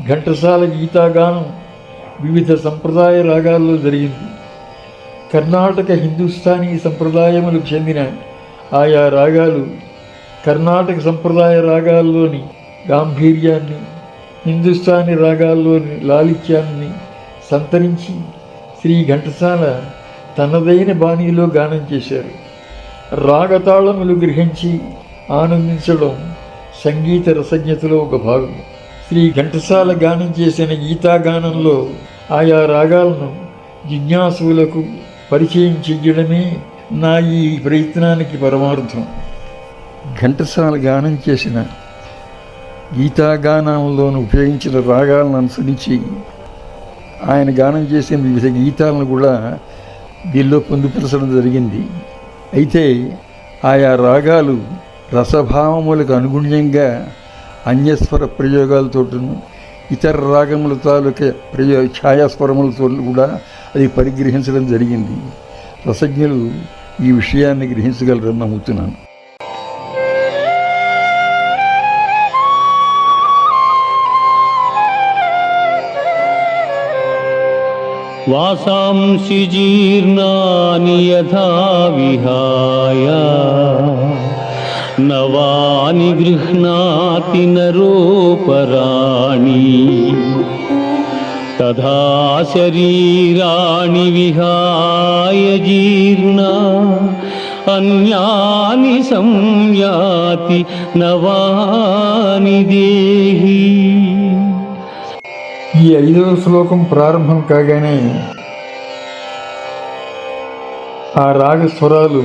ఘంటసాల గీతాగానం వివిధ సంప్రదాయ రాగాల్లో జరిగింది. కర్ణాటక హిందుస్థానీ సంప్రదాయములకు చెందిన ఆయా రాగాలు కర్ణాటక సంప్రదాయ రాగాల్లోని గాంభీర్యాన్ని, హిందుస్థానీ రాగాల్లోని లాలిత్యాన్ని సంతరించి శ్రీ ఘంటసాల తనదైన బాణీలో గానం చేశారు. రాగతాళములు గ్రహించి ఆనందించడం సంగీత రసజ్ఞతలో ఒక భాగం. శ్రీ ఘంటసాల గానం చేసిన గీతాగానంలో ఆయా రాగాలను జిజ్ఞాసులకు పరిచయం చెయ్యడమే నా ఈ ప్రయత్నానికి పరమార్థం. ఘంటసాల గానం చేసిన గీతాగానంలోను ఉపయోగించిన రాగాలను అనుసరించి ఆయన గానం చేసిన వివిధ గీతాలను కూడా దీనిలో పొందుపరచడం జరిగింది. అయితే ఆయా రాగాలు రసభావములకు అనుగుణ్యంగా అన్యస్వర ప్రయోగాలతోటను ఇతర రాగముల తాలూకా ఛాయాస్వరములతో కూడా అది పరిగ్రహించడం జరిగింది. రసజ్ఞులు ఈ విషయాన్ని గ్రహించగలరని నమ్ముతున్నాను. వాసాంసి జీర్ణాని యథా విహాయ నవాని గృహ్ణాతి నరోపరాణి తథా శరీరాణి విహాయ జీర్ణా అన్యాని సంయాతి నవాని దేహి. ఈ 5వ శ్లోకం ప్రారంభం కాగానే ఆ రాగ స్వరాలు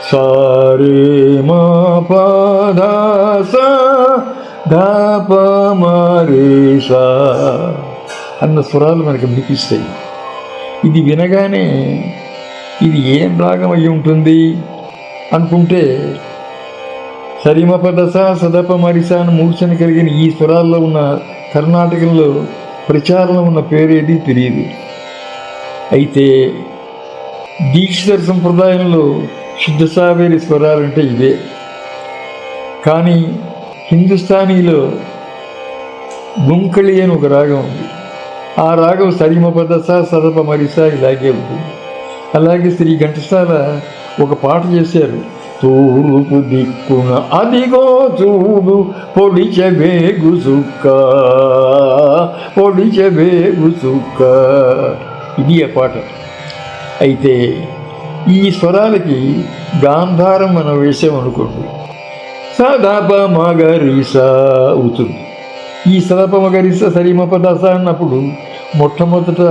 సారే మా పద సా ధా ప మ రే సా అన్న స్వరాలు మనకు వినిపిస్తాయి. ఇది వినగానే ఇది ఏం రాగం అయి ఉంటుంది అనుకుంటే సరిమపదస సదప మరిస అని మూర్ఛన కలిగిన ఈ స్వరాల్లో ఉన్న కర్ణాటకలో ప్రచారంలో ఉన్న పేరేది తెలియదు. అయితే దీక్షితర సంప్రదాయంలో శుద్ధ సావేరి స్వరాలంటే ఇవే. కానీ హిందుస్థానీలో గుంకళి అని ఒక రాగం ఉంది. ఆ రాగం సరిమపదస సదప మరిస ఇలాగే ఉంటుంది. అలాగే శ్రీ ఘంటసాల ఒక పాట చేశారు. తూర్పు దిక్కున అదిగో చూడు పొడిచె బేగు సుక్క పొడిచె బేగు సుక్క, ఇది ఆ పాట. అయితే ఈ స్వరాలకి గాంధారం మనం వేసామనుకోండి సదప మగరిస అవుతుంది. ఈ సదప మగరిస సరిమపదస అన్నప్పుడు మొట్టమొదట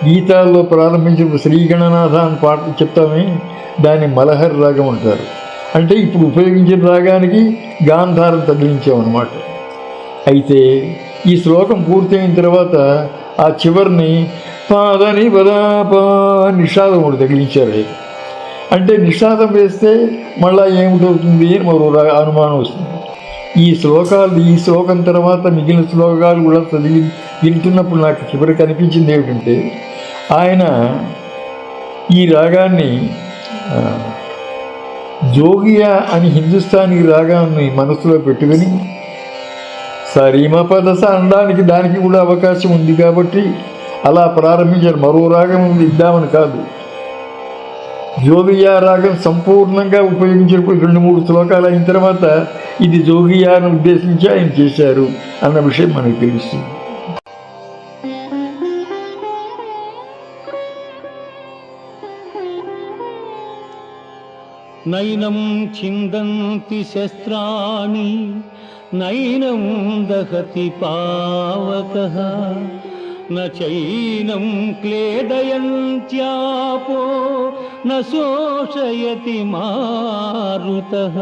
గీతాల్లో ప్రారంభించినప్పుడు శ్రీగణనాథ అని పాట చెప్తామే, దాన్ని మలహర్ రాగం అంటారు. అంటే ఇప్పుడు ఉపయోగించిన రాగానికి గాంధారం తగిలించామన్నమాట. అయితే ఈ శ్లోకం పూర్తయిన తర్వాత ఆ చివరిని పాదని పదాప నిషాదం ఒకటి తగిలించారు. అంటే నిషాదం వేస్తే మళ్ళా ఏమిటవుతుంది అని మరో అనుమానం వస్తుంది. ఈ శ్లోకం తర్వాత మిగిలిన శ్లోకాలు కూడా చదివి వింటున్నప్పుడు నాకు చివరికి అనిపించింది ఏమిటంటే ఆయన ఈ రాగాన్ని జోగియా అని హిందుస్థానీ రాగాన్ని మనసులో పెట్టుకుని సరిమపదస అనడానికి దానికి కూడా అవకాశం ఉంది కాబట్టి అలా ప్రారంభించారు. మరో రాగం ఇద్దామని కాదు, జోగియా రాగం సంపూర్ణంగా ఉపయోగించినప్పుడు 2-3 శ్లోకాలు అయిన తర్వాత ఇది జోగియాను ఉద్దేశించి ఆయన చేశారు అన్న విషయం మనకు తెలుస్తుంది. నైనం ఛిందంతి శస్త్రాణి నైనం దహతి పావకః న చైనం క్లేదయంత్యాపో న శోషయతి మారుతః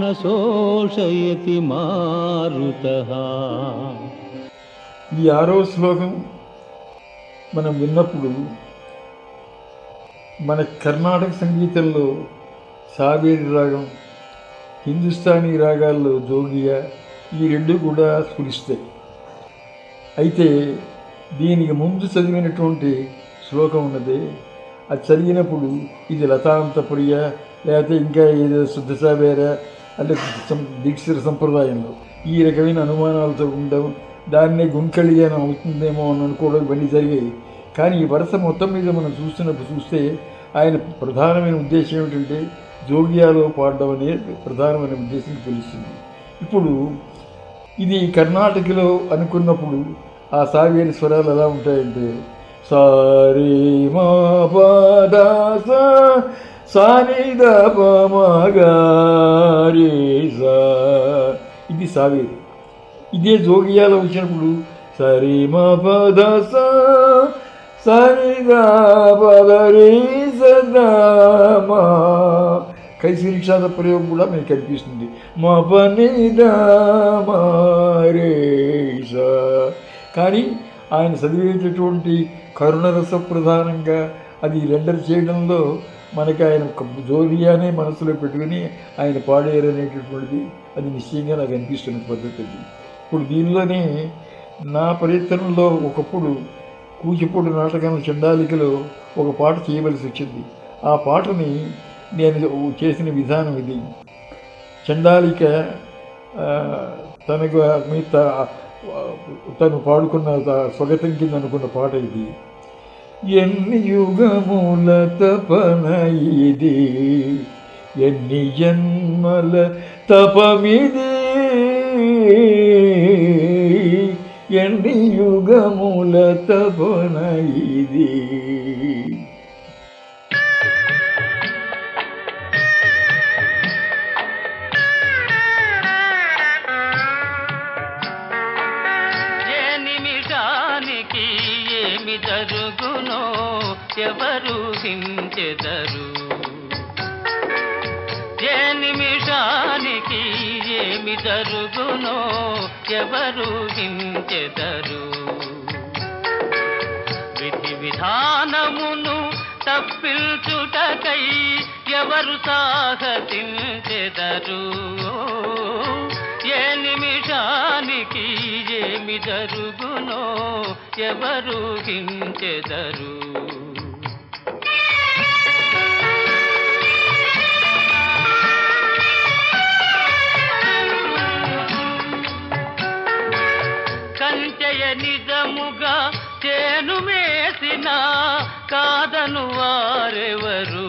న శోషయతి మారుతః. ఈ 6వ శ్లోకం మనం విన్నప్పుడు మన కర్ణాటక సంగీతంలో సావేరి రాగం, హిందుస్థానీ రాగాల్లో జోగియా, ఈ 2 కూడా స్ఫురిస్తాయి. అయితే దీనికి ముందు చదివినటువంటి శ్లోకం ఉన్నది, అది చదివినప్పుడు ఇది లతాంతప్రియ లేకపోతే ఇంకా ఏదో శుద్ధ సావేరా అంటే దీక్షిత సంప్రదాయంలో ఈ రకమైన అనుమానాలతో ఉండడం దాన్నే గుంకళియానం అవుతుందేమో అని అనుకోవడం ఇవన్నీ జరిగాయి. కానీ ఈ వరుస మొత్తం మీద మనం చూస్తే ఆయన ప్రధానమైన ఉద్దేశం ఏమిటంటే జోగియాలో పాడడం అనేది ప్రధానమైన ఉద్దేశం తెలుస్తుంది. ఇప్పుడు ఇది కర్ణాటకలో అనుకున్నప్పుడు ఆ సావేరి స్వరాలు ఎలా ఉంటాయంటే సారే మా పద సా ని ద ప మ గ రే సా, ఇది సావేరి. ఇదే జోగియాలో వచ్చినప్పుడు సరే మా పద సా ని ద పద రే సదా మా, కైసి నిషాద ప్రయోగం కూడా మీకు కనిపిస్తుంది. మా పని ద మా రే సా. కానీ ఆయన చదివేటటువంటి కరుణరస ప్రధానంగా అది రెండర్ చేయడంలో మనకి ఆయన జోగియానే మనసులో పెట్టుకుని ఆయన పాడారనేటటువంటిది అది నిశ్చయంగా నాకు అనిపిస్తున్న పద్ధతి అది. ఇప్పుడు దీనిలోనే నా ప్రయత్నంలో ఒకప్పుడు కూచిపూడి నాటకం చండాలికలో ఒక పాట చేయవలసి వచ్చింది. ఆ పాటని నేను చేసిన విధానం ఇది. చండాలిక తనకు తను పాడుకున్న స్వగతం కింద అనుకున్న పాట ఇది. ఎన్ని యుగముల తపన ఇది, ఎన్ని జన్మల తపమిది, ఎన్ని యుగముల తపన ఇది. జరుగునో ఎవరు హించెదరు, ఏ నిమిషానికి ఏమి జరుగునో ఎవరు హించెదరు. విధి విధానమును తప్పించుటకై ఎవరు సాహసించెదరు, ఏ నిమిషానికి ఏమి జరుగునో ఎవరు హించెదరు. కంచెయ నిజముగా చేను మేసిన కాదను వారెవరు,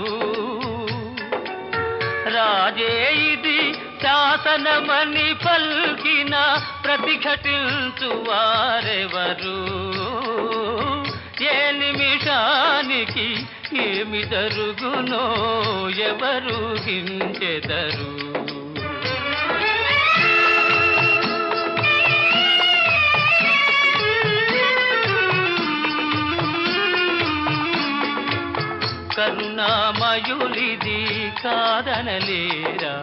రాజే ఇది శాసనమని పల్కిన ప్రతిఘటించు వారెవరు, ఏ నిమిషానికి ఏమి జరుగునో ఎవరు హించెదరు. కరుణామయులిది కాదనలేరా,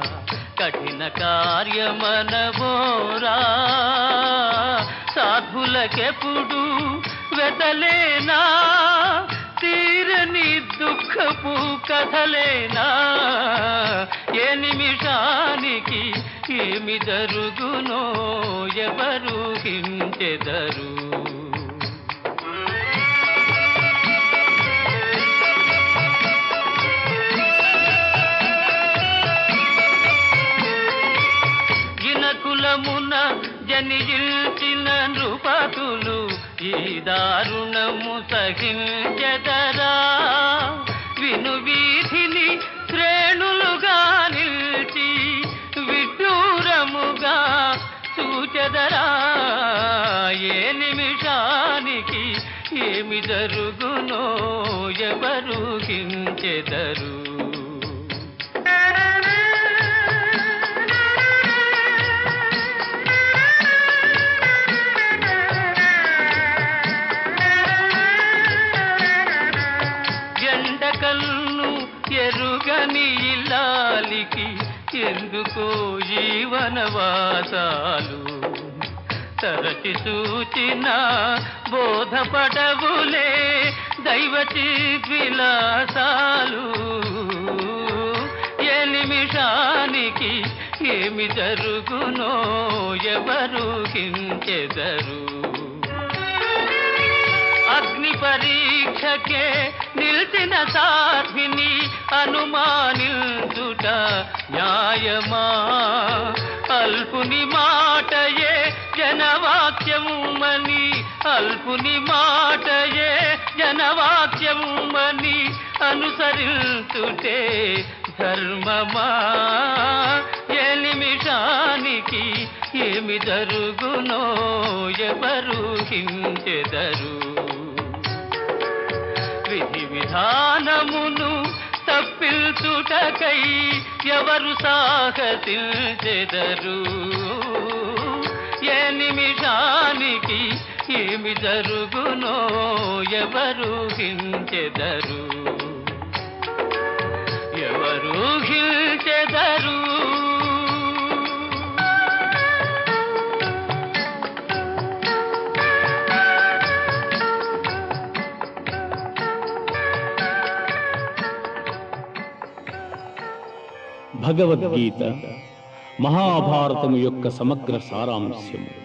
కఠిన కార్యమనబోరా, సాధులకెప్పుడు వెతలేనా, తీరని దుఃఖపు కథలేనా, ఏ నిమిషానికి ఏమి జరుగునో ఎవరు హించెదరు. కులమున జనిల్చిన నృపతులు ఈ దారుణము సహించెదరా, విను వీధిని శ్రేణులుగా నిల్చి విడ్డూరముగా చూచెదరా, ఏ నిమిషానికి ఏమి జరుగునో ఎవరు హించెదరు. ఎరుగని ఇల్లాలికి ఎందుకో జీవనవాసాలు, తరచి సూచిన బోధపడవులే దైవచి విలాసాలు, ఏ నిమిషానికి ఏమి జరుగునో ఎవరు హించెదరు. అగ్ని పరీక్షకే నిల్చిన సాధ్విని అనుమానించుట న్యాయమా, అల్పుని మాటయే జనవాక్యముమని అల్పుని మాటయే జనవాక్యముమని అనుసరించుటే ధర్మమా? ఏ నిమిషానికి ఏమి జరుగునో ఎవరు హించెదరు? విధి విధానమును తప్పించుటకై ఎవరు సాహసించెదరు? ఏ నిమిషానికి ఏమి జరుగునో ఎవరు హించెదరు? ఎవరు హించెదరు? భగవద్గీత మహాభారతము యొక్క సమగ్ర సారాంశము.